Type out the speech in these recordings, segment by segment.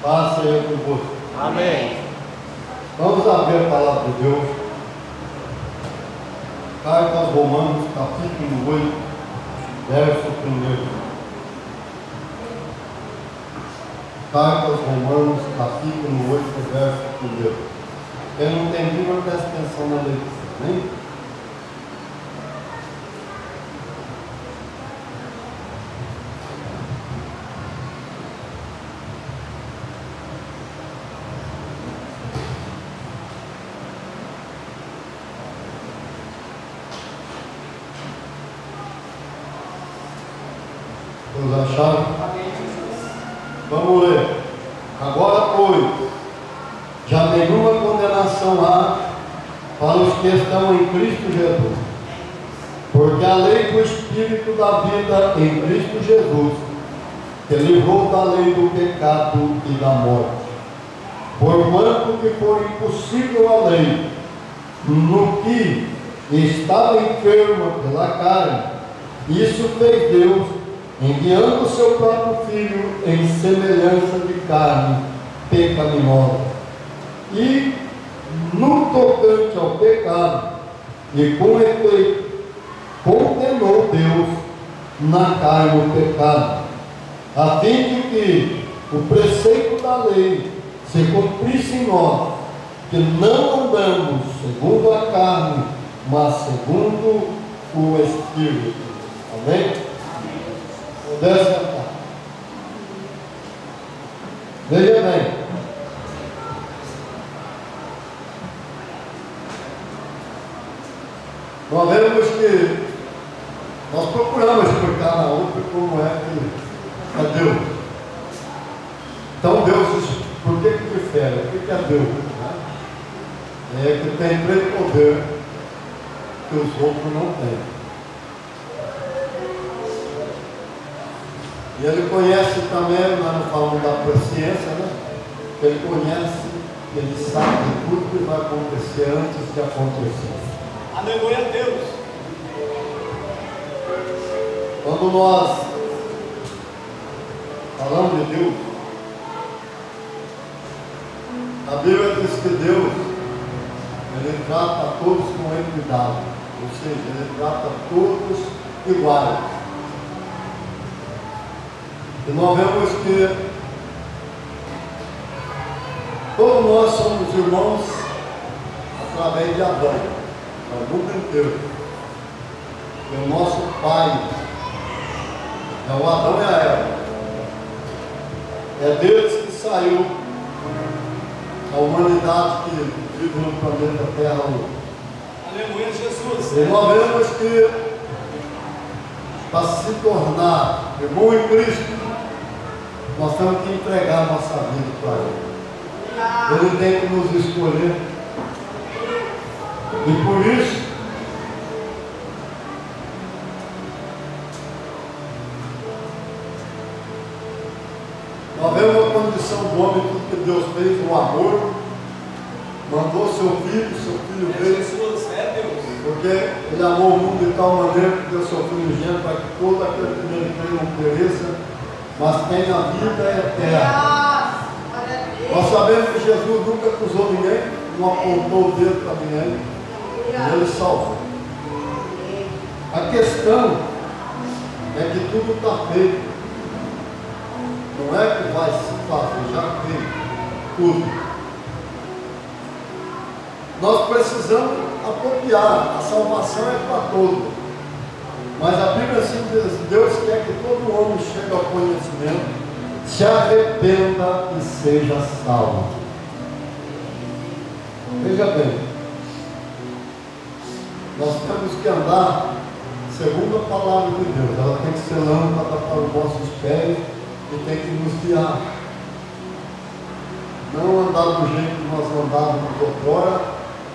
Paz seja convosco. Amém. Vamos abrir a palavra de Deus. Carta aos Romanos, capítulo 8, verso 1. Carta aos Romanos, capítulo 8, verso 1. Quem não tem Bíblia, presta atenção na leitura, né? Todos acharam? Vamos ler. Agora, pois, já nenhuma condenação há para os que estão em Cristo Jesus, porque a lei do Espírito da vida em Cristo Jesus te livrou da lei do pecado e da morte. Porquanto que for impossível a lei, no que estava enferma pela carne, isso fez Deus, enviando o seu próprio Filho em semelhança de carne pecaminosa. E no tocante ao pecado, e com efeito, condenou Deus na carne o pecado, a fim de que o preceito da lei se cumprisse em nós, que não andamos segundo a carne, mas segundo o Espírito. Amém? Pudesse sentar. Veja bem. Nós vemos que nós procuramos explicar na outra como é que é Deus. Então Deus, por que difere? O que é Deus? É que tem três poderes que os outros não têm. E ele conhece também, nós não falamos da presciência, né? Ele conhece, ele sabe de tudo que vai acontecer antes de acontecer. Aleluia a Deus. Quando nós falamos de Deus, a Bíblia diz que Deus, ele trata todos com equidade, ou seja, ele trata todos iguais. E nós vemos que todos nós somos irmãos através de Adão, o mundo inteiro. E o nosso pai é o Adão e a Eva. É Deus que saiu a humanidade que vive no planeta Terra hoje. Aleluia, Jesus. E nós vemos que para se tornar irmão em Cristo, nós temos que entregar a nossa vida para Ele. Ele tem que nos escolher. E por isso, nós vemos a condição do homem, tudo que Deus fez, o amor, mandou seu filho veio, porque Ele amou o mundo de tal maneira que deu seu Filho unigênito para que todo aquele que nele crê não pereça, mas tem a vida eterna. Nós sabemos que Jesus nunca acusou ninguém, não apontou o dedo para ninguém, e Ele salvou. A questão é que tudo está feito. Não é que vai se fazer, já feito tudo. Nós precisamos apropriar, a salvação é para todos. Mas a Bíblia assim diz: Deus quer que todo homem chegue ao conhecimento, se arrependa e seja salvo. Veja bem, nós temos que andar segundo a palavra de Deus. Ela tem que ser lâmpada para os nossos pés e tem que nos guiar. Não andar do jeito que nós andávamos outrora,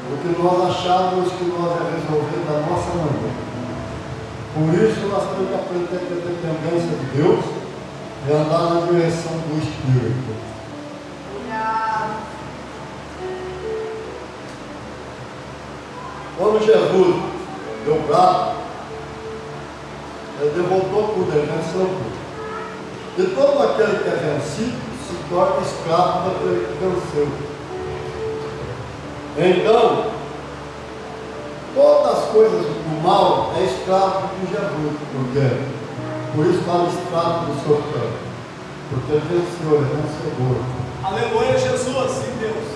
porque nós achávamos que nós ia resolver da nossa maneira. Por isso nós temos que aprender a ter dependência de Deus e andar na direção do Espírito. Quando Jesus deu prato, Ele derrotou tudo, Ele venceu tudo. E todo aquele que é vencido se torna escravo daquele que venceu. Então, todas as coisas do mal é escravo de Jesus, porque por isso fala escravo do seu pé, porque ele venceu, ele é vencedor. Aleluia, Jesus, sim, Deus.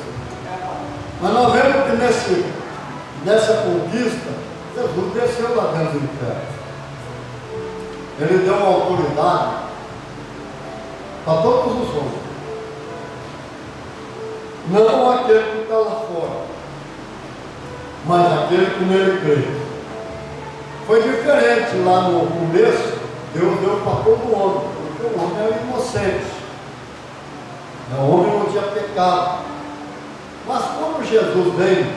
Mas nós vemos que nessa conquista, Jesus desceu lá dentro do inferno. Ele deu uma autoridade para todos os homens, não aquele que está lá fora, mas aquele que nele crê. Foi diferente lá no começo, Deus deu para todo homem, porque o homem era inocente, o homem não tinha pecado. Mas quando Jesus veio,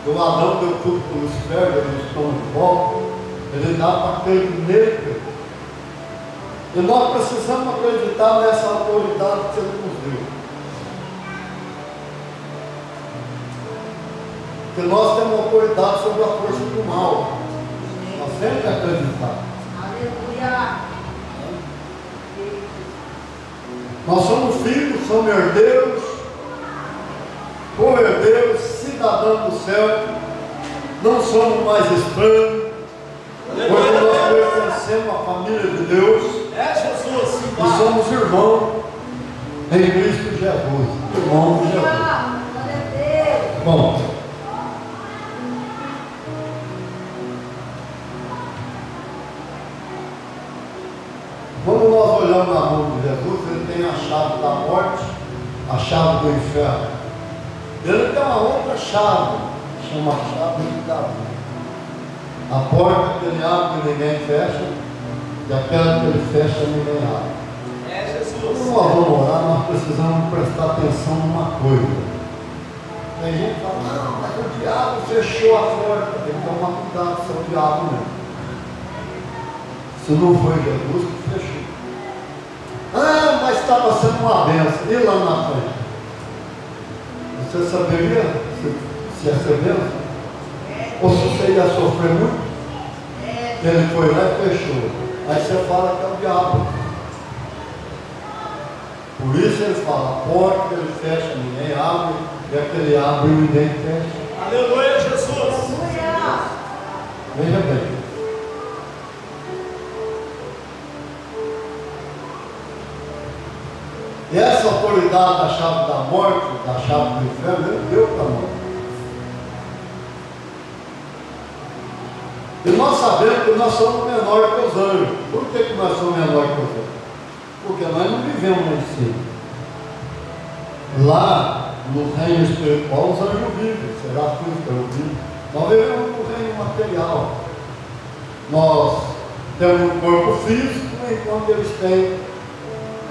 o Adão deu tudo para o Lucifer, eles estão de volta, ele dá para aquele que nele crê. E nós precisamos acreditar nessa autoridade que ele nos deu. Porque nós temos autoridade sobre a força do mal. Nós temos que acreditar. Aleluia. Nós somos filhos, somos herdeiros, co-herdeiros, cidadãos do céu. Não somos mais estranhos. Porque nós pertencemos à família de Deus. É Jesus, sim, E somos irmãos em Cristo Jesus. Irmãos de Jesus. Glória a Deus. Bom, quando nós olhamos na mão de Jesus, ele tem a chave da morte, a chave do inferno. Ele tem uma outra chave, chama a chave de Davi. A porta que ele abre ninguém fecha, e aquela que ele fecha ninguém abre. É Jesus. Quando nós vamos orar, nós precisamos prestar atenção numa coisa. Tem gente que fala, não, mas o diabo fechou a porta. Tem que tomar cuidado se é o diabo mesmo. Se não foi Jesus que fechou. Ah, mas estava sendo uma benção. E lá na frente? Você saberia se ia ser benção? Ou se você ia sofrer muito? Ele foi lá e fechou. Aí você fala que é o diabo. Por isso ele fala, a porta que ele fecha, ninguém abre, e a que ele abre, ninguém fecha. Aleluia, Jesus. Aleluia. Veja bem. E essa autoridade da chave da morte, da chave do inferno, ele deu para nós. E nós sabemos que nós somos menores que os anjos. Por que nós somos menores que os anjos? Porque nós não vivemos lá em cima. Lá, no reino espiritual, os anjos vivem. Será que eu vivo? Nós vivemos no reino material. Nós temos um corpo físico, enquanto eles têm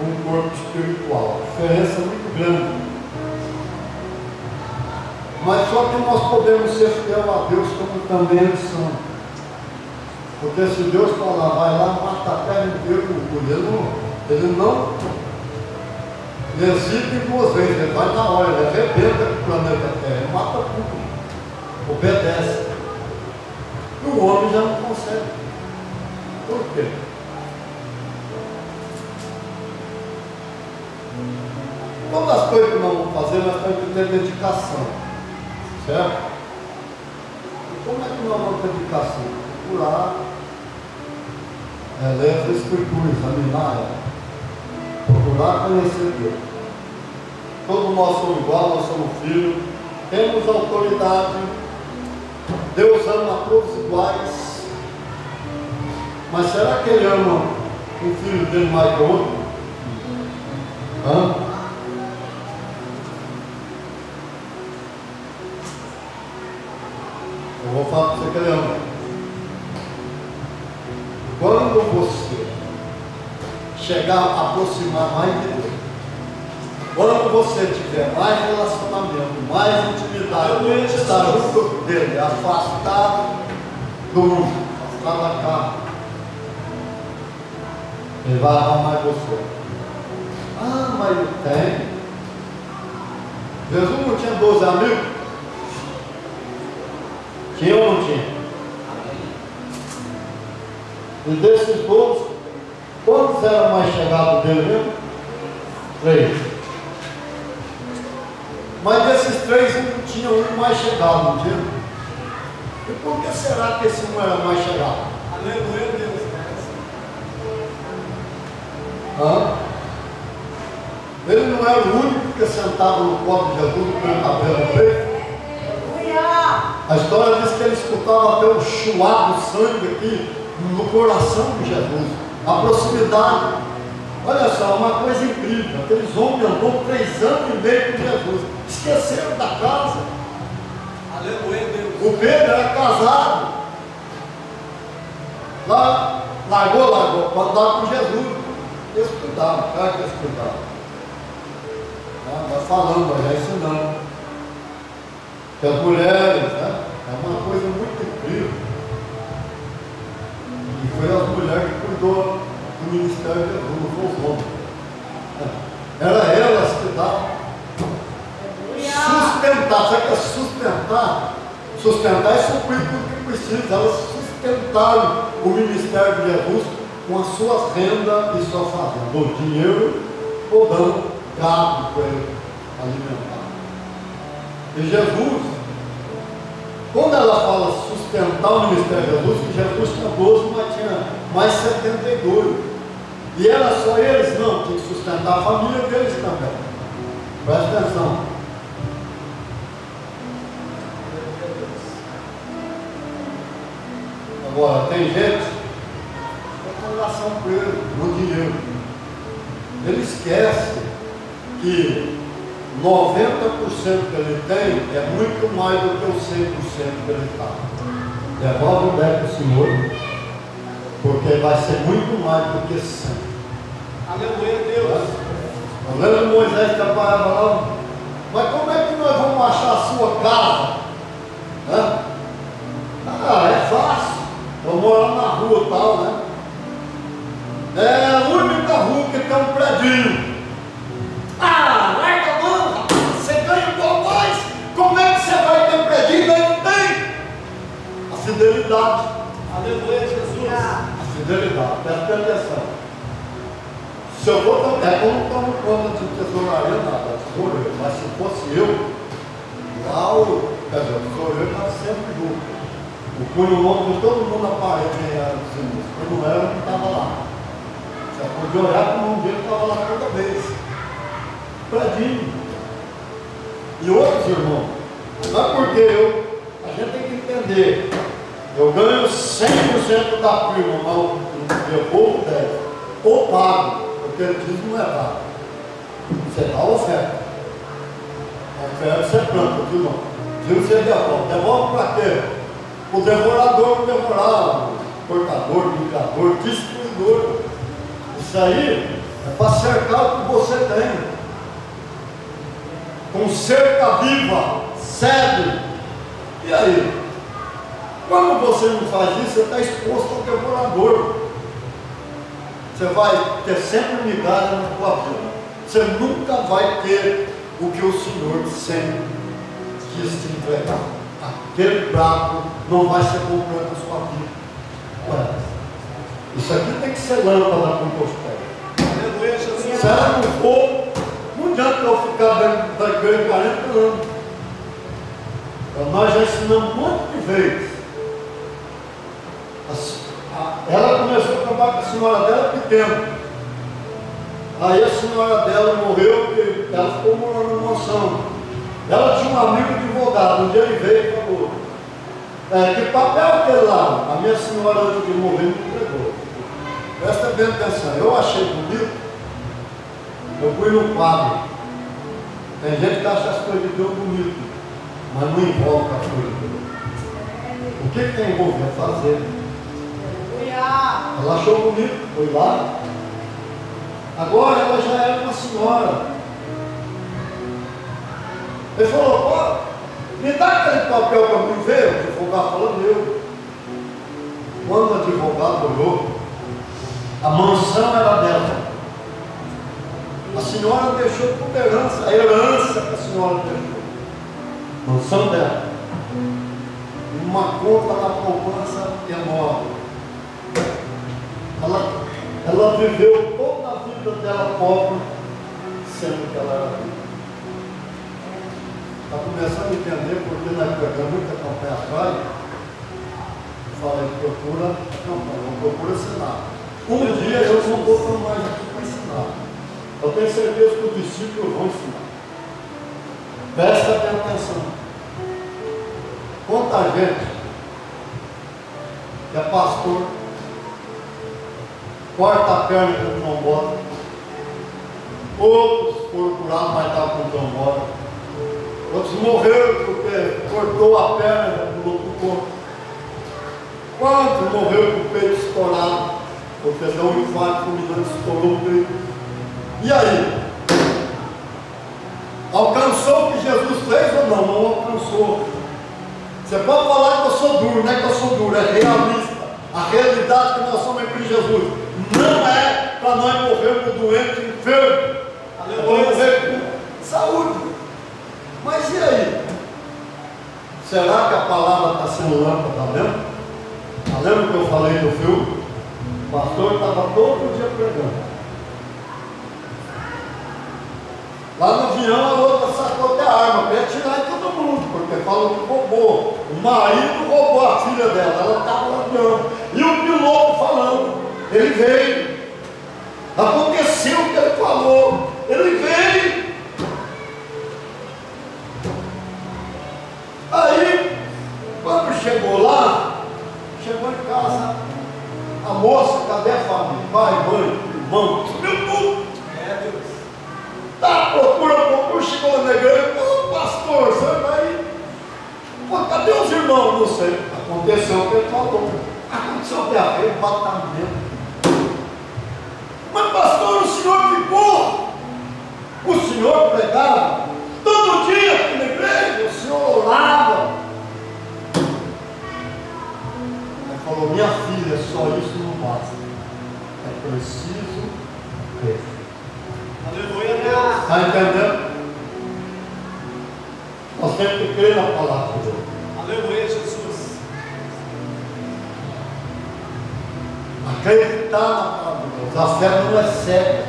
um corpo espiritual. A diferença é muito grande. Mas só que nós podemos ser fiel a Deus como também eles são. Porque se Deus falar, vai lá, mata a terra inteira com orgulho, ele não hesita em duas vezes, ele vai na hora, ele arrebenta com o planeta Terra, ele mata tudo, obedece. E o homem já não consegue. Por quê? Todas as coisas que nós vamos fazer, nós temos que ter dedicação. Certo? E como é que nós vamos ter dedicação? Procurar ler as Escrituras, examinar ela. Procurar conhecer Deus. Todos nós somos iguais, nós somos filhos, temos autoridade. Deus ama todos iguais. Mas será que Ele ama um filho dele mais que o outro? Hã? Eu vou falar para você que Ele ama. Quando você chegar a aproximar mais de Deus, quando você tiver mais relacionamento, mais intimidade, estar junto dele, afastado do mundo, afastado da carne, ele vai amar mais você. Ah, mas ele tem. Jesus não tinha 12 amigos? Tinha ou não tinha? E desses 12, quantos eram mais chegados dele mesmo? 3. Mas desses 3, um tinha um mais chegado, não tinha? E por que será que esse um era mais chegado? Aleluia, Deus. Ele não era o único que sentava no colo de Jesus com o cabelo no peito? A história diz que ele escutava até o chuar do sangue aqui no coração de Jesus. A proximidade. Olha só, uma coisa incrível. Aqueles homens andou 3 anos e meio com Jesus. Esqueceram da casa. Aleluia, Deus. O Pedro era casado. Lá, largou, para andar com Jesus. Eles cuidavam, claro que eles cuidavam. Vai falando, vai ensinando. Que as mulheres, né? É uma coisa muito incrível. E foi as mulheres que cuidou do ministério de Jesus, não foi os homens. Era elas que davam sustentar. Sabe o que é sustentar? Sustentar é suprir tudo que precisa. Elas sustentaram o ministério de Jesus com as suas rendas e sua fazenda. Dando dinheiro ou dando gado para ele alimentar. E Jesus, quando ela fala sustentar o ministério de Jesus, que Jesus tinha 12, mas tinha mais 72. E era só eles? Não, tinha que sustentar a família deles também. Presta atenção. Agora, tem gente que tem relação com ele, no dinheiro. Ele esquece que 90% que ele tem é muito mais do que o 100% que ele está. Devolve o 10 para o Senhor, porque vai ser muito mais do que 100. Aleluia, Deus. Eu lembro de Moisés trabalhava lá, mas como é que nós vamos achar a sua casa? Né? É fácil. Eu moro na rua e tal, né? É a única rua que tem um predinho. Larga a mão, rapaz. Você ganha igual nós. Como é que você vai ter predinho? Não tem. A fidelidade. Aleluia, Jesus. A fidelidade. Presta atenção. Se eu for também, é como tomo conta de tesouraria, nada, sou eu. Mas se fosse eu, lá quer dizer, sou eu, mas sempre junto. Eu punho o nome de todo mundo na parede, dizendo, quando não era, eu não estava lá. Você podia olhar para o nome dele, estava lá toda vez. Predinho. E outros irmãos, não é porque a gente tem que entender, eu ganho 100% da firma, mas eu devolvo 10%, ou pago, porque ele diz não é pago. Você dá a oferta. A oferta você planta, viu não? Diz você devolve para quê? O devorador devorar, o cortador, o migrador, destruidor. Isso aí é para cercar o que você tem. Com cerca viva, cego. E aí? Quando você não faz isso, você está exposto ao devorador. Você vai ter sempre migalha na tua vida. Você nunca vai ter o que o Senhor sempre quis te entregar. Aquele prato não vai ser completo na sua vida. Ué, isso aqui tem que ser lâmpada com teus pés. Aleluia, Jesus. Se ela não for, não adianta eu ficar dentro da igreja 40 anos. Então, nós já ensinamos um monte de vezes. Ela começou a trabalhar com a senhora dela pequena. Aí a senhora dela morreu e ela ficou morando em mansão. Ela tinha um amigo advogado, um dia ele veio e falou, que papel aquele lá? A minha senhora antes de morrer me entregou. Presta bem atenção, eu achei bonito, eu fui no quadro. Tem gente que acha as coisas de Deus bonitas, mas não envolve as coisas de Deus. O que tem envolvido? É fazer. Ela achou bonito, foi lá. Agora ela já era uma senhora. Ele falou, me dá aquele papel para mim ver. O advogado falou, meu. Quando o advogado olhou, a mansão era dela. A senhora deixou por herança, a herança que a senhora deixou. Mansão dela. Uma conta na poupança enorme. Ela viveu toda a vida dela pobre, sendo que ela era viva. Está começando a entender porque nós pegamos muita campanha atrás. Falei, procura a campanha, não procura ensinar. Um dia eu não vou mais aqui para ensinar. Eu tenho certeza que os discípulos vão ensinar. Presta bem atenção. Quanta gente que é pastor, corta a perna com trombone, outros foram curados, mas estavam com trombone, outros morreram porque cortou a perna e pulou para o corpo. Quantos morreram com o peito estourado, porque deu um infarto fulminante, estourou o peito? E aí? Alcançou o que Jesus fez ou não? Não alcançou. Você pode falar que eu sou duro, não é que eu sou duro, é realista. A realidade que nós somos em Cristo Jesus não é para nós morrermos doentes, enfermos, é para morrer com saúde. Mas e aí? Será que a palavra está sendo lâmpada mesmo? Lembra que eu falei do filme? O pastor estava todo dia pregando. Lá no avião a outra sacou até a arma para atirar em todo mundo, porque falou que roubou. O marido roubou a filha dela, ela estava no avião. E o piloto falando, ele veio. Aconteceu o que ele falou, ele veio. Aí, quando chegou lá, chegou em casa, a moça, cadê a família? Pai, mãe, irmão, sumiu tudo. Tá, procura, chegou na igreja, ô pastor, você vai. Pô, cadê os irmãos? Não sei. Aconteceu o que ele falou. Aconteceu o que a vez, batalha. Mas pastor, o senhor ficou. O senhor pregava todo dia aqui na igreja, o senhor orava. Ele falou, minha filha, só isso não basta. É preciso crer. Aleluia, Deus. Está entendendo? Nós temos que crer na palavra de Deus. Aleluia, Jesus. Acreditar na palavra de Deus. A fé não é cega,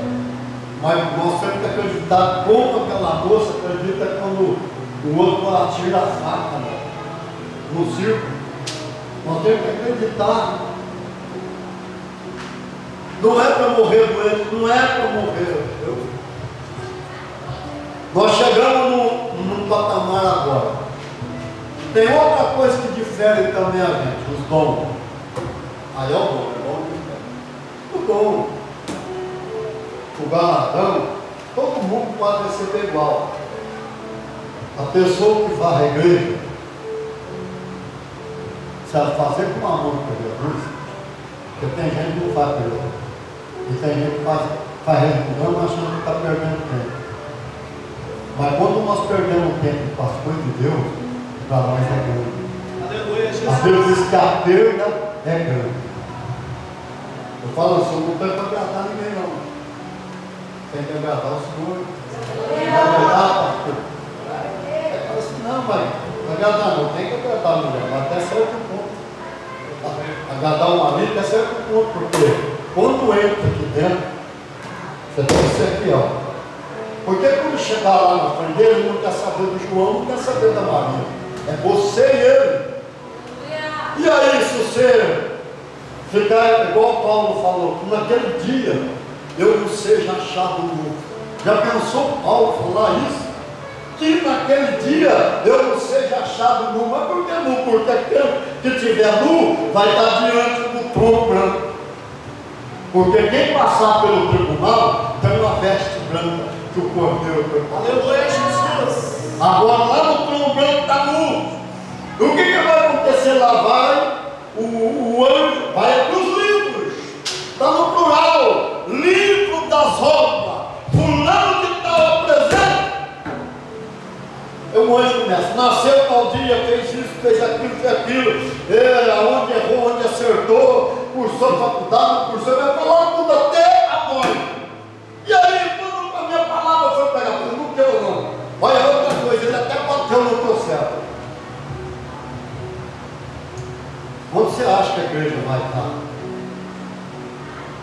mas nós temos que acreditar como aquela moça acredita quando o outro atira a faca, né? No circo. Nós temos que acreditar. Não é para morrer doente, não é para morrer. Nós chegamos num patamar agora. Tem outra coisa que difere também a gente, os dons. Aí é o dom, o dom. O galardão, todo mundo pode receber igual. A pessoa que vai à igreja, se ela fazer com amor para Jesus, porque tem gente que não faz para Jesus. E tem gente que faz rezando, achando que está perdendo tempo. Mas quando nós perdemos tempo com as coisas de Deus, para nós é grande. Aleluia, Jesus. A Bíblia diz que a perda é grande. Eu falo assim, eu não tenho para agradar ninguém não. Tem que agradar o Senhor. Não vai agradar, pastor? Ele fala assim, não, mas agradar não, tem que agradar a mulher, mas até certo ponto. Agradar o marido até certo ponto, porque quando entra aqui dentro, você tem que ser fiel. Porque quando chegar lá na frente dele, ele não quer saber do João, não quer saber da Maria. É você e ele. E aí, se você ficar igual Paulo falou, que naquele dia eu não seja achado nu. Já pensou Paulo falar isso? Que naquele dia eu não seja achado nu. Mas por que nu? Porque aquele que estiver nu vai estar diante do trono branco. Porque quem passar pelo tribunal tem uma veste branca que o cordeiro preparou. Aleluia, Jesus. Agora lá no trono branco está nu. O que vai acontecer lá? Vai o anjo, vai para os livros. Está no plural. Livro das obras. Fulano que estava presente. O anjo começa. Nasceu tal dia, fez isso, fez aquilo. Onde errou, onde acertou. Cursou faculdade, cursou. Vai falar tudo até a morte. E aí, quando a minha palavra foi pegar, eu não quero não. Olha outra coisa, ele até bateu no teu céu. Onde você acha que a igreja vai estar?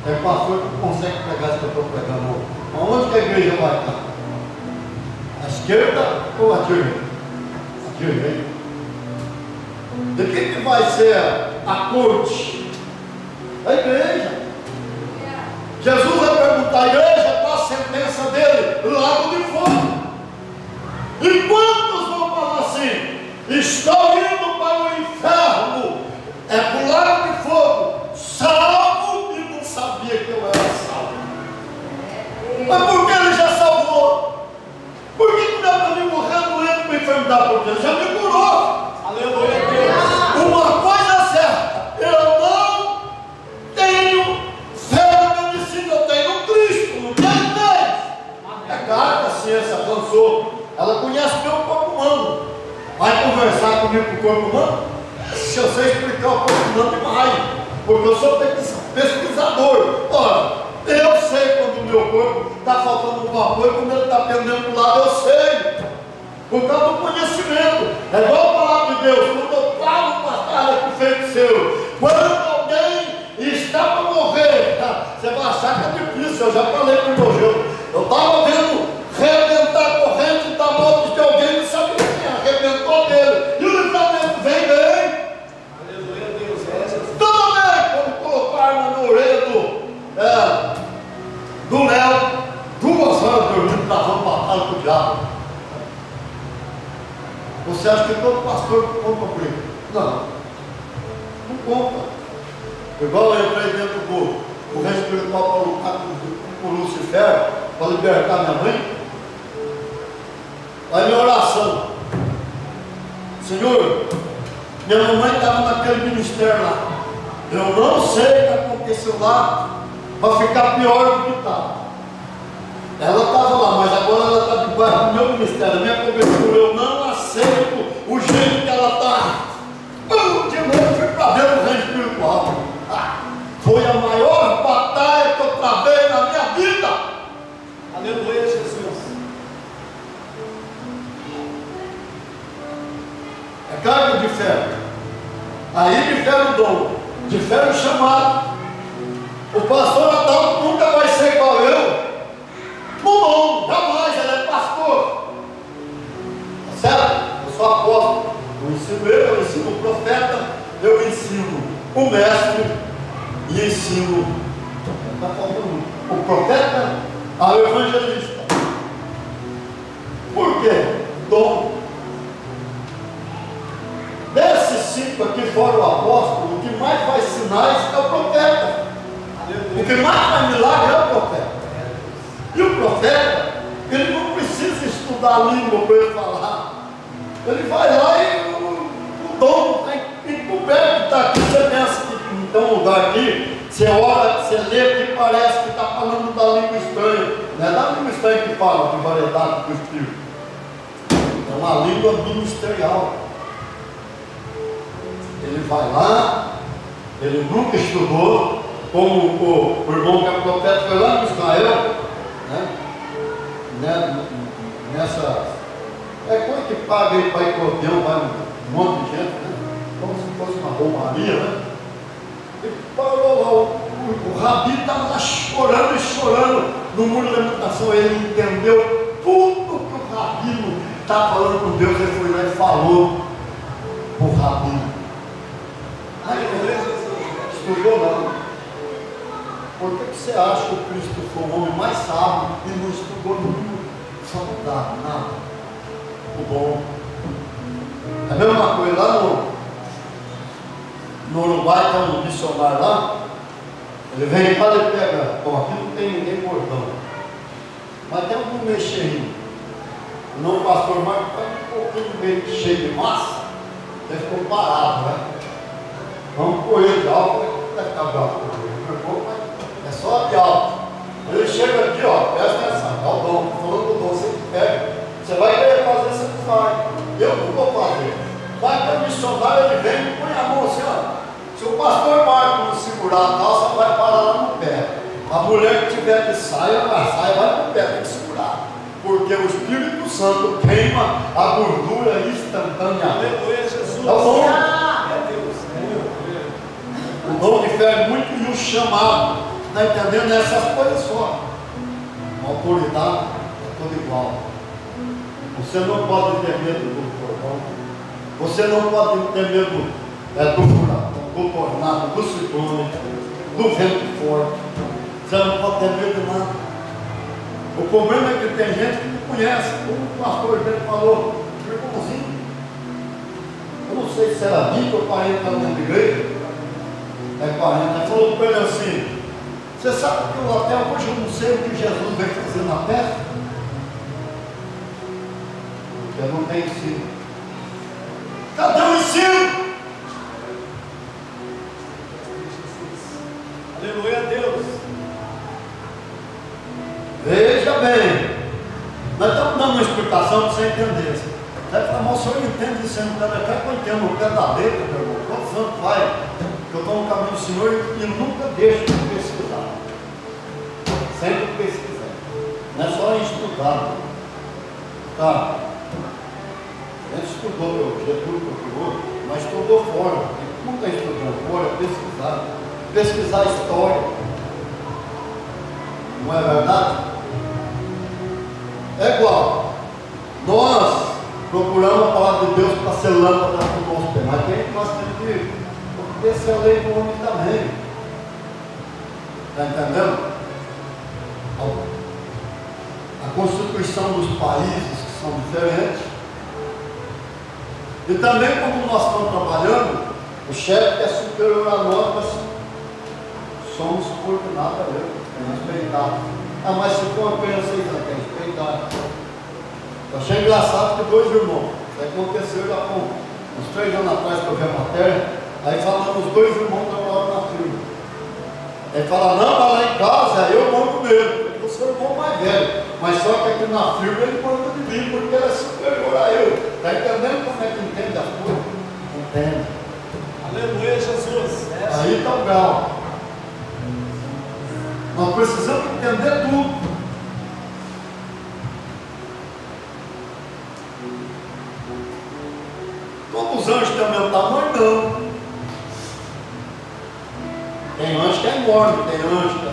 É pastor que consegue pegar isso que eu estou pregando. Aonde que a igreja vai estar? esquerda ou à direita? À direita. De quem que vai ser a corte? A igreja. Jesus vai perguntar à igreja qual a sentença dele? Lago de fogo. E quantos vão falar assim? Estou indo para o inferno, é para o lago de fogo, salvo e não sabia que eu era salvo. Mas por que ele já salvou? Por que não dá para mim morrer doente com enfermidade? Porque ele já me curou. Aleluia, Deus. Uma coisa certa, eu não tenho fé na medicina, eu tenho Cristo, não tenho Deus. É claro que a ciência avançou, ela conhece meu corpo humano. Vai conversar comigo com o corpo humano? Se eu sei explicar o corpo humano demais, porque eu sou pesquisador. Ora, eu sei quando o meu corpo está faltando alguma coisa, quando ele está pendendo para o lado, eu sei. Por causa do conhecimento. É igual a palavra de Deus. Quando eu trago uma batalha com o feiticeiro, quando alguém está para morrer, você vai achar que é difícil. Eu já falei para o meu jogo. Eu estava vendo rebentar a corrente da morte de alguém, não sabia quem arrebentou dele. E o livramento vem bem. Aleluia, Deus. É Jesus. Toda vez quando colocou a arma na orelha do Léo, 2 horas dormindo, travando batalha com o diabo. Você acha que todo pastor compra por ele? Não. Não compra. Igual eu entrei dentro do reino espiritual para lutar com o Lucifer, para libertar minha mãe. Aí minha oração. Senhor, minha mamãe estava naquele ministério lá. Eu não sei o que aconteceu lá, vai ficar pior do que estava. Ela estava lá, mas agora ela está debaixo do meu ministério, da minha cobertura. Eu não aceito o jeito que ela está. De novo fui para dentro do reino espiritual. Foi a maior batalha que eu travei na minha vida. Aleluia, Jesus. É carga de ferro. Aí difere o dom, difere o chamado. O pastor Adalto nunca vai ser igual eu. Não, jamais, ele é pastor. Tá certo? Eu sou apóstolo. Eu ensino ele, eu ensino o profeta, eu ensino o mestre e ensino o profeta ao evangelista. Por quê? Dom. Desses 5 aqui fora o apóstolo, o que mais faz sinais é o profeta. O que mais faz milagre é o profeta. E o profeta, ele não precisa estudar a língua para ele falar. Ele vai lá e o dom está encoberto, está aqui. Você pensa que tem um lugar aqui, você ora, você lê que parece que está falando da língua estranha. Não é da língua estranha que fala, de variedade do Espírito. É uma língua ministerial. Ele vai lá, ele nunca estudou, como o irmão que é profeta foi lá no Israel, né? Nessa. É coisa que paga ele para ir com o avião, vai um monte de gente, né? Como se fosse uma romaria, né? Ele parou lá, o Rabi estava lá chorando e chorando no muro de lamentação. Ele entendeu tudo que o Rabino estava falando com Deus. Ele foi lá e falou para o Rabino. Estudou não. Por que você acha que o Cristo foi o homem mais sábio e não estudou nenhum faculdade, nada? O bom. É a mesma coisa lá no Uruguai, tem um missionário lá. Ele vem lá e pega. Bom, aqui não tem ninguém cordão, mas tem algum meio cheinho. Não, o pastor Marcos está um pouquinho meio cheio de massa. Ele ficou parado, né? Vamos com ele de álcool, vai ficar bravo com ele. É só de álcool. Ele chega aqui, ó, presta atenção, é o dom, falando do dom, você pega, você vai querer fazer, você não faz. Eu não vou fazer. Vai para o missionário, ele vem e põe a mão assim, ó. Se o pastor Marcos não segurar a calça, vai parar lá no pé. A mulher que tiver de saia, a saia vai no pé, tem que segurar. Porque o Espírito Santo queima a gordura instantaneamente. Aleluia, Jesus. É o dom. É Deus. O dom difere muito e o chamado. Está entendendo? Essas coisas só. A autoridade é toda igual. Você não pode ter medo do trovão. Você não pode ter medo do furacão, do tornado, do ciclone, do vento forte. Você não pode ter medo de nada. O problema é que tem gente que não conhece, como o pastor Pedro falou, irmãozinho. Eu não sei se era 20 ou 40 anos dentro da igreja. É 40. Ele falou para ele assim: você sabe que eu até hoje eu não sei o que Jesus veio fazer na terra? Eu não tenho ensino. Cadê o ensino? Aleluia a Deus. Veja bem, nós estamos dando uma explicação para você entender. Você vai falar, mas o senhor entende isso? Não quer que eu entenda o pé da letra, meu irmão. Todo santo vai, que eu estou no caminho do Senhor e nunca deixo de pesquisar. Sempre pesquisar. Não é só estudar. Tá? A gente estudou meu Getúlio procurou, mas estudou fora. E como está estudando fora, pesquisar. Pesquisar a história. Não é verdade? É igual. Nós procuramos a palavra de Deus para ser lâmpada do nosso pé. Mas quem nós temos que obedecer a lei do homem também. Está entendendo? A constituição dos países que são diferentes. E também como nós estamos trabalhando, o chefe é superior a nós, mas somos subordinados a ele, respeitados. Ah, mas se for uma criança aí, tem que respeitar. Eu achei engraçado que dois irmãos, isso aconteceu já com uns 3 anos atrás que eu vi a matéria, aí falando os dois irmãos trabalhando na firma. Aí fala, não, vai lá em casa, eu mando nele, porque eu sou o irmão mais velho. Mas só que aqui na firma ele manda de mim, porque ele é superior a eu. Está entendendo como é que entende as coisas? Entende. Aleluia, Jesus. Aí está o grau. Nós precisamos entender tudo. Todos os anjos têm o mesmo tamanho? Não. Tem anjo que é enorme, tem anjo que é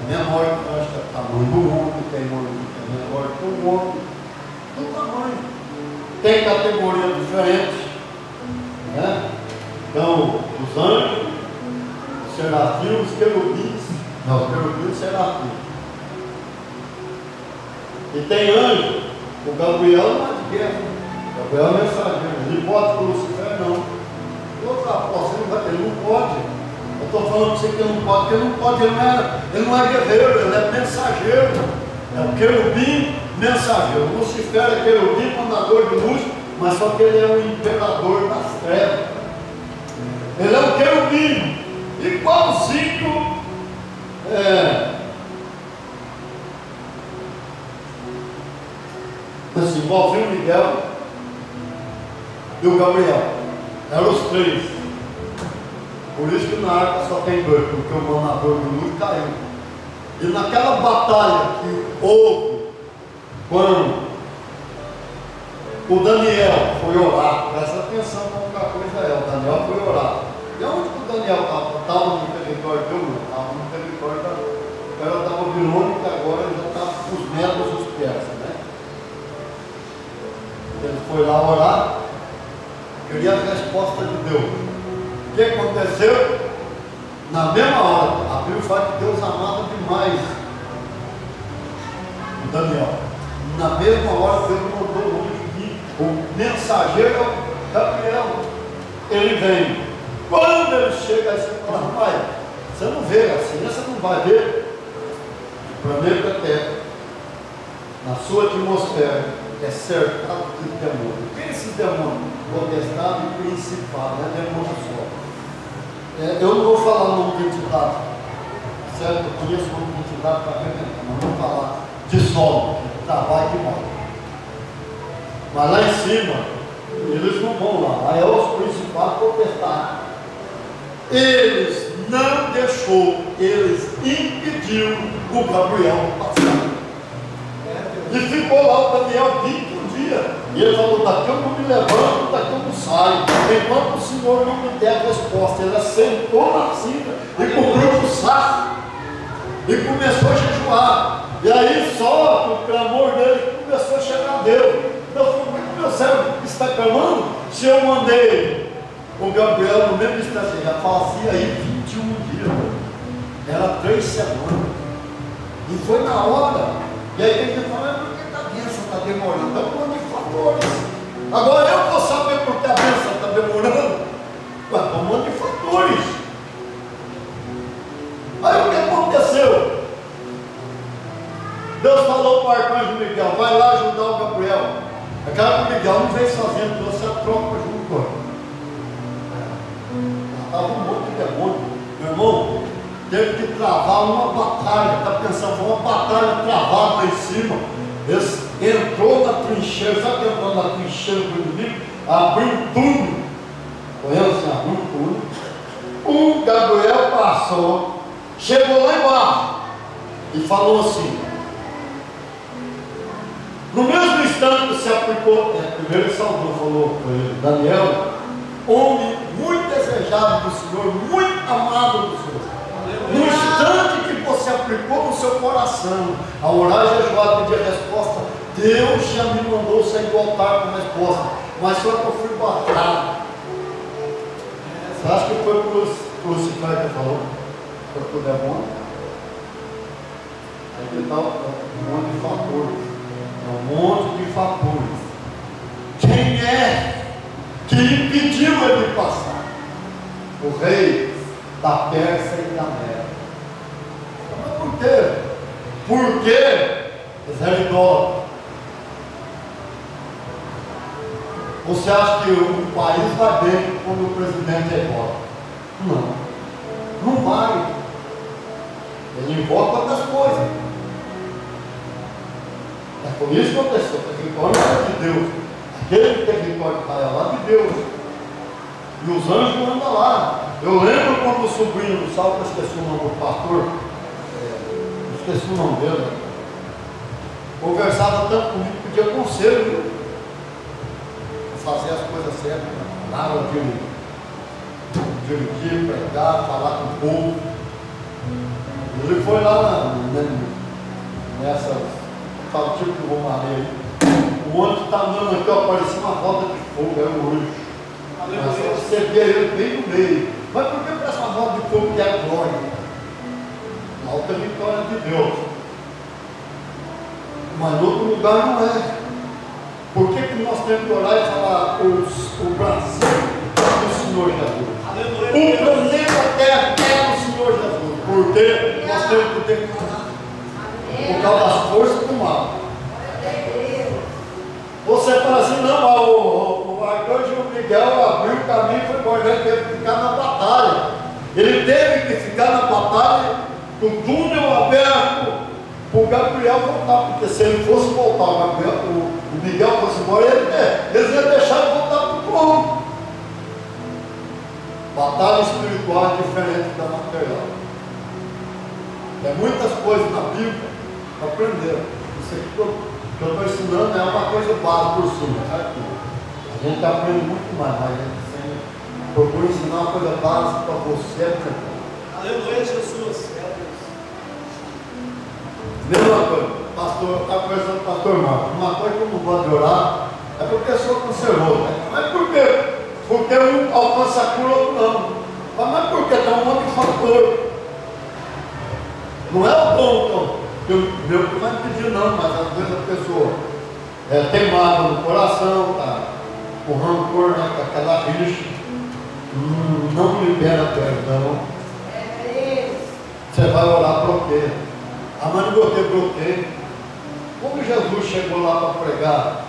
menor que o anjo que é o tamanho do homem, tem anjo que é menor que o homem, do tamanho. Tem categorias diferentes, né? Então, os anjos, os serafins, os querubins, não, os querubins, os serafins. E tem anjo, o Gabriel não é de guerra, o Gabriel é mensageiro, ele pode para o Lucifer, não. Outro apóstolo, ele não pode. Eu estou falando para você que ele não pode, porque ele não pode, ele não é guerreiro, ele é mensageiro. É o querubim mensageiro. O Lucifer é querubim, mandador de luz, mas só que ele é o imperador das trevas. Ele é o querubim, igualzinho. Assim, igualzinho o Miguel e o Gabriel. Eram os 3. Por isso que na arca só tem 2, porque o mandador de luz caiu. E naquela batalha que houve, quando o Daniel foi orar, presta atenção como a coisa é, o Daniel foi orar. E onde que o Daniel estava? Estava no território de Deus, estava no território da Babilônia, que agora já estava com os medos e os persas, né? Ele foi lá orar, queria a resposta de Deus. O que aconteceu? Na mesma hora, a Bíblia fala que Deus amava demais o Daniel. Na mesma hora, Deus mandou o anjo vir. O mensageiro, Gabriel, ele vem. Quando ele chega, aí você fala, rapaz, você não vê, assim, você não vai ver. O planeta Terra, na sua atmosfera, é cercado de demônios. Quem é esses demônios? Potestade e principado, não é demônio só. Eu não vou falar o nome de entidade, certo? Eu conheço o nome de entidade para arrebentar, mas não vou falar de solo, que trabalha e que morre. Mas lá em cima, eles não vão lá, aí é os principais potestades. Eles não deixou, eles impediu o Gabriel de passar. E ficou lá o Daniel 21 dias. E ele falou, daqui eu não me levanto, daqui eu não saio. Enquanto o Senhor não me der a resposta. Ele sentou na cinta e cobriu o saco. E começou a jejuar. E aí só o clamor dele começou Deus. Deus falou, como é que o meu servo está clamando? Se eu mandei o Gabriel no mesmo instante, já fazia aí 21 dias, era 3 semanas, e foi na hora. E aí tem que falar, por que a bênção está demorando? Está um monte de fatores. Agora eu vou saber por que a bênção está demorando. Ué, um monte de fatores. Aí o que aconteceu? Deus falou para o arcanjo Miguel, vai lá ajudar o Gabriel. Aquela que Miguel não veio sozinho, trouxe a tropa junto com ele. Estava um monte de demônio. Meu irmão, teve que travar uma batalha. Está pensando, foi uma batalha travada lá em cima. Ele entrou na trincheira, sabe que entrou na trincheira do inimigo? Abriu tudo. Conhece? Abriu tudo. O Gabriel passou, chegou lá embaixo e falou assim. No mesmo instante se aplicou, primeiro ele saudou, falou para ele, Daniel, homem muito desejado do Senhor, muito amado do Senhor. No instante que você aplicou no seu coração, a orar e jejuar, pedir a resposta, Deus já me mandou sair do altar com a resposta, mas só que eu fui batado. Você acha que foi para o Lucifer que falou? Foi para o demônio? Aí está um monte de fatores. Um monte de fatores. Quem é que impediu ele de passar? O rei da Pérsia e da Média. Mas por quê? Porque eles eram idólatras. Você acha que o país vai bem quando o presidente é idólatra? Não. Não vai. Ele invoca outras coisas. É por isso que aconteceu, o território era de Deus. Aquele território que está lá de Deus. E os anjos andam lá. Eu lembro quando o sobrinho do Salto, eu esqueci o nome do pastor, esqueci o nome dele, conversava tanto comigo, pedia conselho, viu? Fazer as coisas certas, nada de dirigir, pregar, falar com o povo. Ele foi lá nessas. Sabe o tipo de bombardeio? O outro está andando aqui, ó, parecia uma roda de fogo, era um urso. Mas você vê ele bem no meio. Mas por que parece uma roda de fogo que é a glória? Lá o território de Deus. Mas em outro lugar não é. Por que nós temos que orar e falar o Brasil do Senhor Jesus? O planeta Terra é do Senhor Jesus. Porque nós temos que declarar. Por causa das forças do mal. Você fala assim, não, o arcanjo Miguel abriu o caminho, foi embora, ele teve que ficar na batalha. Ele teve que ficar na batalha, com túnel aberto, para o Gabriel voltar, porque se ele fosse voltar, o Miguel fosse embora, eles iam deixar ele voltar para o povo. Batalha espiritual é diferente da material. Tem muitas coisas na Bíblia para aprender. Isso aqui que eu estou ensinando é uma coisa básica por cima, certo? A gente aprende muito mais, mas a gente sempre procura ensinar uma coisa básica para você. Aleluia, Jesus. Mesma coisa, pastor, eu estava conversando com o pastor Marcos. Uma coisa que eu não gosto de orar é porque eu sou canceroso. Mas por quê? Porque um alcança a cura, outro não. Mas por que? Tem um monte de fator. Não é o dom que meu que vai pedir, não, mas às vezes a pessoa tem mágoa no coração, tá com rancor, né, com aquela rixa, não libera perdão. Você vai orar bloqueio. A mãe não bloqueio. Quando Jesus chegou lá para pregar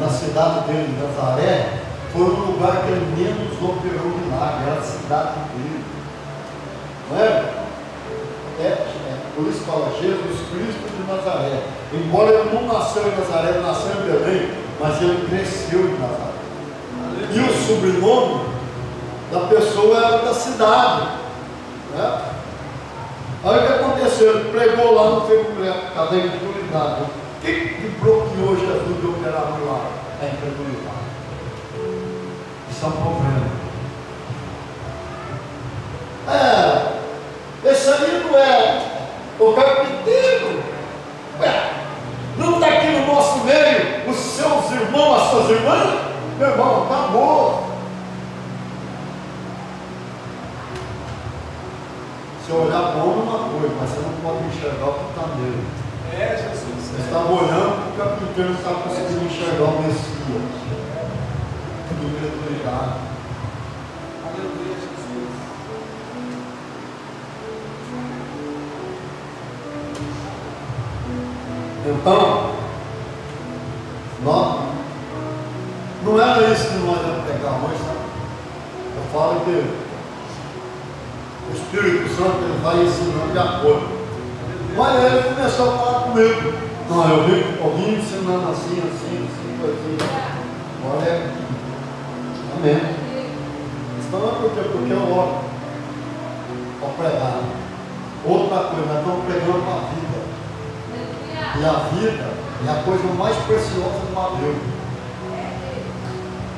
na cidade dele, em Nazaré, foi um lugar que ele menos operou milagre, era a cidade dele. Não é? Por isso fala Jesus Cristo de Nazaré. Embora ele não nasceu em Nazaré, ele nasceu em Belém, mas ele cresceu em Nazaré. E o sobrenome da pessoa era da cidade. Né? Aí o que aconteceu? Ele pregou lá no Februário, cadê a incredulidade? O que bloqueou Jesus de operar milagre? É a incredulidade. Isso é um problema. Esse aí não é o carpinteiro. Não está aqui no nosso meio. nossas irmãs, meu irmão, acabou. Se olhar para o homem é uma coisa, mas você não pode enxergar o que está nele. É, Jesus. Você estava olhando porque o carpinteiro não estava conseguindo enxergar o Messias. Do mesmo ligado. Aleluia, Jesus. Então, não era isso que nós íamos pegar hoje, sabe? Eu falo que o Espírito Santo ele vai ensinando de acordo. Mas ele começou a falar comigo. Não, eu vim ensinando assim. Agora é. Amém. Então é porque eu oro para pregar. Outra coisa, nós estamos pregando para a vida. E a vida é a coisa mais preciosa de uma Deus.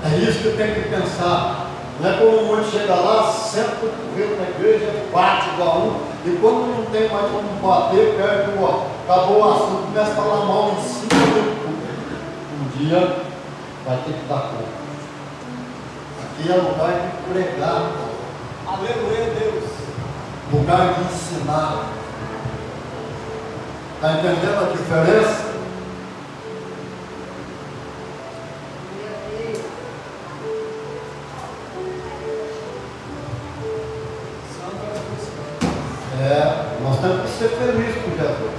É isso que tem que pensar. Não é como um chega lá, senta o cotovelo na igreja, bate igual um, e quando não tem mais como bater, perde acabou o assunto, começa a falar mal em cima do público. Um dia vai ter que dar conta. Aqui é lugar de pregar. Aleluia, Deus. Lugar de ensinar. Está entendendo a diferença? Nós temos que ser felizes com Jesus.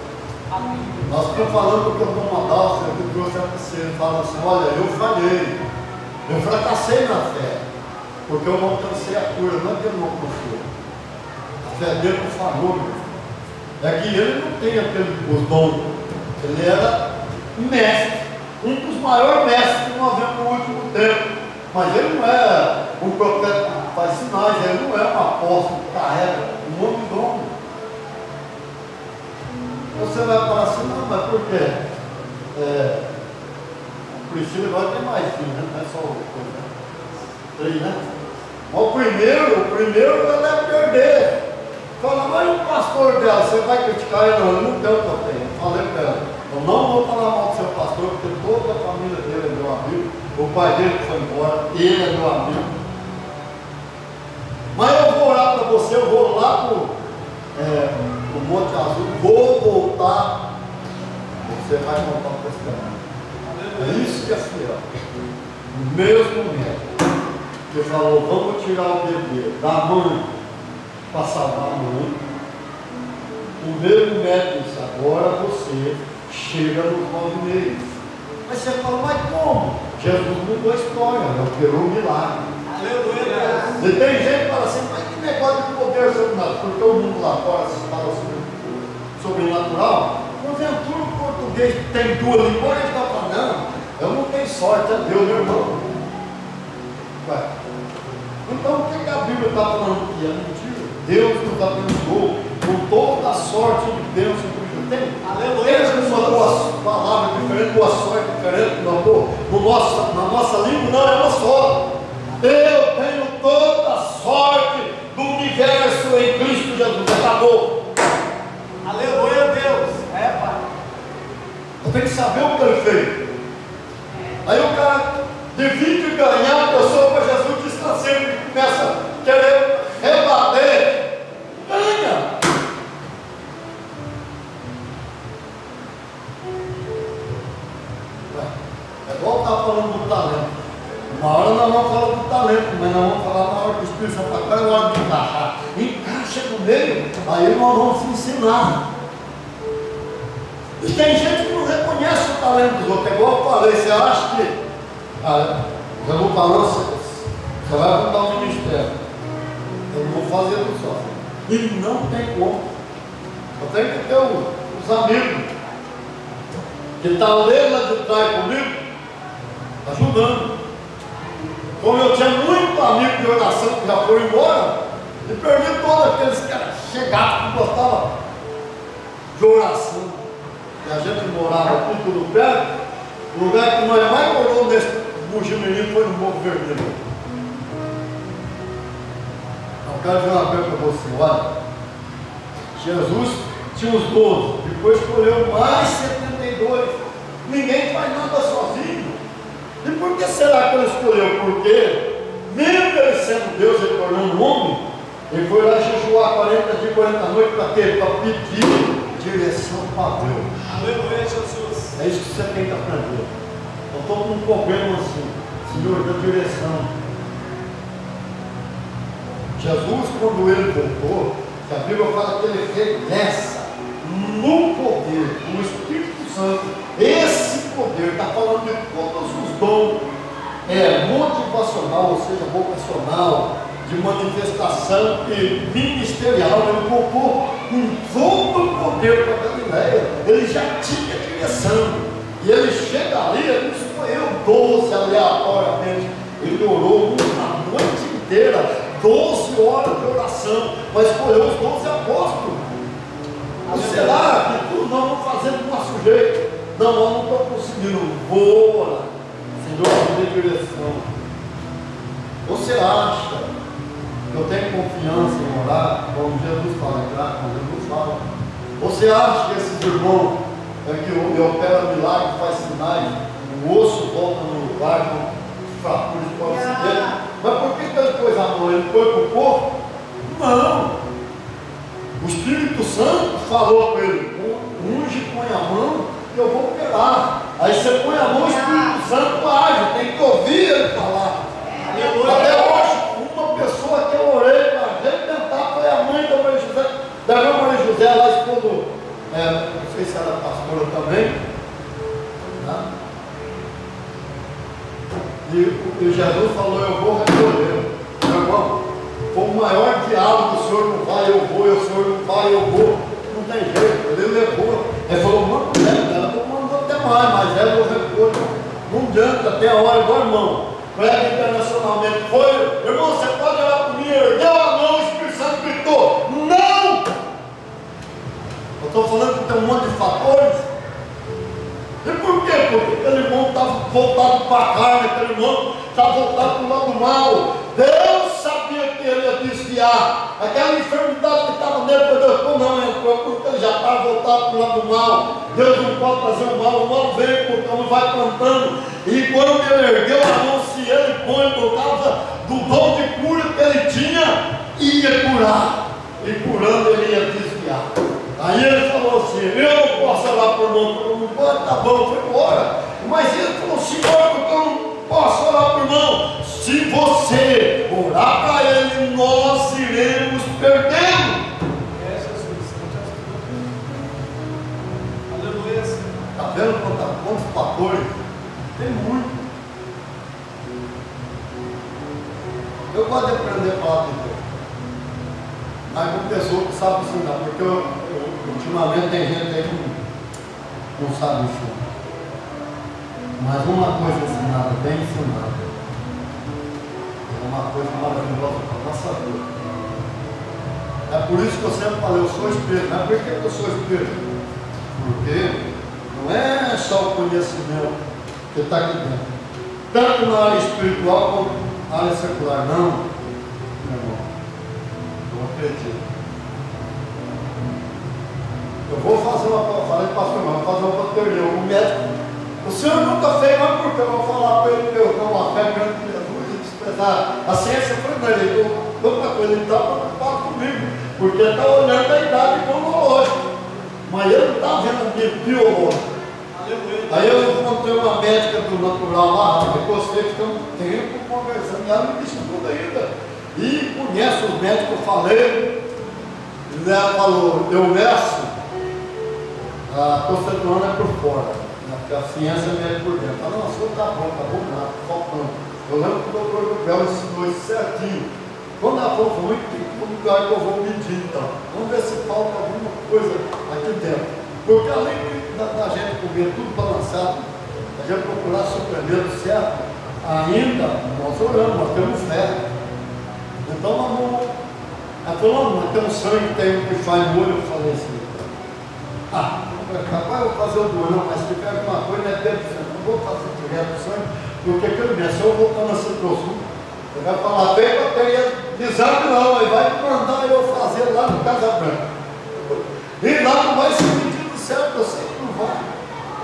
Amém. Nós estamos falando do que eu vou mandar, o Senhor que trouxe a você. Ele fala assim: olha, eu falhei, eu fracassei na fé, porque eu não alcancei a cura, não é que ele não alcançou. A fé dele não falhou, meu filho. É que ele não tem os dons, ele era mestre, um dos maiores mestres que nós vemos no último tempo. Mas ele não é um profeta que faz sinais, ele não é um apóstolo que carrega um monte de dom. Você vai falar assim: não, mas por quê? O Priscila agora tem mais filho, né? Não é só o três, né? Mas o primeiro ela deve perder. Fala, mas o pastor dela, você vai criticar ele? Não, ele não tem o que eu tenho. Eu falei para ela: eu não vou falar mal do seu pastor, porque toda a família dele é meu amigo. O pai dele foi embora, ele é meu amigo. Mas eu vou orar para você, eu vou lá para o Monte Azul, vou voltar. Você vai voltar para esse caminho. É isso que é fiel. No mesmo momento que falou: vamos tirar o bebê da mãe para salvar a mãe, o mesmo médico disse: agora você chega nos 9 meses. Mas você fala: mas como? Jesus mudou a história, ele operou um milagre. Aleluia. E tem gente que fala assim: mas que negócio de poder sobrenatural? Porque o mundo lá fora se fala sobrenatural. Porventura o português tem duas línguas, ele está falando: eu não tenho sorte, é Deus, meu irmão. Ué. Então o que a Bíblia está falando que é mentira? Deus nos abençoou com toda a sorte de bênção que o Senhor tem. Aleluia. Tem uma boa palavra diferente, boa sorte diferente, meu amor. Na nossa língua não é uma só. Eu tenho toda a sorte do universo em Cristo Jesus. Acabou. Aleluia, Deus. Pai. Eu tenho que saber o que ele fez. Aí o cara divide e ganhar a pessoa para Jesus, que está sempre começa a querer rebater. Ganha. É igual eu estava falando do talento. Uma hora nós vamos falar do talento, mas nós vamos falar na hora que o Espírito Santo está. Qual é a hora de encaixar? Encaixa no meio, aí nós vamos se ensinar. E tem gente que não reconhece o talento dos outros. É igual eu falei: você acha que eu vou falando, você vai montar um ministério, eu não vou fazer tudo só. E não tem como. Eu tenho que ter os amigos que estão lá de trás comigo, ajudando. Como eu tinha muito amigo de oração que já foram embora, e perdi todos aqueles caras chegados que gostavam de oração. E a gente morava aqui tudo perto. O lugar que nós mais moramos nesse Bugimirim foi no Morro Vermelho. Eu quero dizer uma coisa para você: olha, Jesus tinha os 12, depois escolheu mais 72. Ninguém faz nada sozinho. E por que será que ele escolheu? Porque, mesmo ele sendo Deus e tornando homem, ele foi lá jejuar 40 dias, 40 noites para quê? Para pedir direção para Deus. Aleluia, Jesus. É isso que você tem que aprender. Eu estou com um problema assim, Senhor, da direção. Jesus, quando ele voltou, a Bíblia fala que ele regressa no poder, no Espírito Santo. Esse poder está falando de todos os dons motivacional, ou seja, vocacional, de manifestação e ministerial. Ele voltou com todo o poder para a Galileia. Ele já tinha direção. E ele chega ali, ele escolheu 12 aleatoriamente. Ele orou uma noite inteira, 12 horas de oração, mas escolheu os 12 apóstolos. Ou será que tudo nós vamos fazendo do nosso jeito? Não, nós não estamos conseguindo. Vou orar, Senhor, me dê direção. Você acha que eu tenho confiança em orar, como Jesus fala, como Jesus fala? Você acha que esses irmãos que opera milagre, faz sinais, o osso volta no lugar, fraturas pode se ver? Mas por que ele pôs a mão? Ele foi para o corpo? Não. O Espírito Santo falou para ele: unge, põe a mão e eu vou operar. Aí você põe a mão, o Espírito Santo age, tem que ouvir ele falar. Até hoje, uma pessoa que eu orei para arrebentar foi a mãe da Maria José. Da irmã Maria José, lá esposa, não sei se era pastora também. Tá? E Jesus falou: eu vou recolher. Meu irmão, foi o maior diálogo: o senhor não vai, eu vou, o senhor não vai, eu vou. Não tem jeito, ele levou. Ele falou: mano, ela mandou até mais, mas ela eu recolho. Não adianta, até a hora, igual irmão. Prega internacionalmente. Foi, irmão, você pode orar por mim, ergueu a mão, o Espírito Santo gritou: não! Eu estou falando que tem um monte de fatores. E por quê? Porque aquele irmão estava voltado para a carne, aquele irmão estava voltado para o lado mal. Deus sabia que ele ia desviar. Aquela enfermidade que estava nele, Deus não entrou, porque ele já estava voltado para o lado mal. Deus não pode fazer o mal vem, porque ele vai plantando. E quando ele ergueu a mão, se ele põe por causa do dom de cura que ele tinha, ia curar. E curando ele ia desviar. Aí ele falou assim: eu não posso orar por irmão, todo mundo pode, tá bom, foi embora. Mas ele falou: Senhor, porque eu não posso orar por irmão. Se você orar para ele, nós iremos perdendo. É, Jesus. Aleluia. Está vendo quantos fatores? Tem muito. Eu gosto de aprender a falar de Deus, mas com pessoa que sabe ensinar, porque ultimamente tem gente aí que não sabe ensinar. Mas uma coisa ensinada, bem ensinada, é uma coisa maravilhosa para a nossa vida. É por isso que eu sempre falei: eu sou espírito. Mas por que eu sou espírito? Porque não é só o conhecimento que está aqui dentro, tanto na área espiritual como na área secular. Não, meu irmão, eu acredito. Eu vou fazer falei para o pastor, vou fazer uma teoria. O médico: o senhor nunca fez, mas por que eu vou falar para ele que eu tenho uma fé grande de Jesus e desprezar a ciência? Eu falei: não, ele outra coisa, ele está preocupado comigo, porque ele está olhando a idade cronológica, mas ele não está vendo a minha biológica. Aí eu encontrei uma médica do natural lá, eu gostei, ficamos um tempo conversando, e ela me disse tudo ainda, e conhece os médicos, eu falei, e ela falou: eu meço a testosterona é por fora, né, porque a ciência é por dentro. Eu falei: não, o senhor está bom, nada, faltando. Eu lembro que o doutor Gabriel ensinou isso certinho. Quando ela falou: foi muito lugar que eu vou medir, então vamos ver se falta alguma coisa aqui dentro. Porque além da gente comer tudo balançado, a gente procurar surpreender o certo, ainda nós oramos, nós temos fé. Então nós vamos. Ela falou: nós temos sangue, tem um que faz molho. Eu falei assim: capaz eu vou fazer o do não, mas se tiver alguma coisa, não é tempo, não vou fazer direto o sangue, porque aquele dia, se eu voltar na Citrosul, ele vai falar: bem, bateria de exame não, aí vai mandar eu fazer lá no Casa Branca. E lá não vai ser medido certo, eu sei que não vai.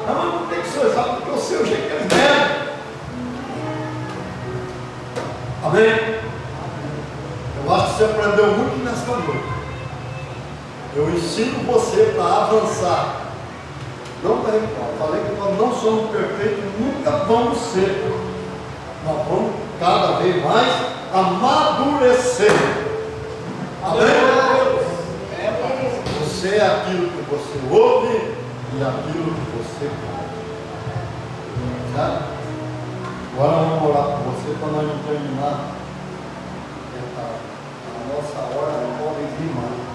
Não, mas não tem que ser exato, porque eu sei o jeito que eles medem. Amém? Eu acho que você aprendeu muito nesta noite. Eu ensino você para avançar. Não tem qual. Falei que nós não somos perfeitos, nunca vamos ser. Nós vamos cada vez mais amadurecer. Amém? Você é aquilo que você ouve e aquilo que você faz. Certo? Agora vamos orar por você para nós não terminar. A nossa hora não pode vir mais.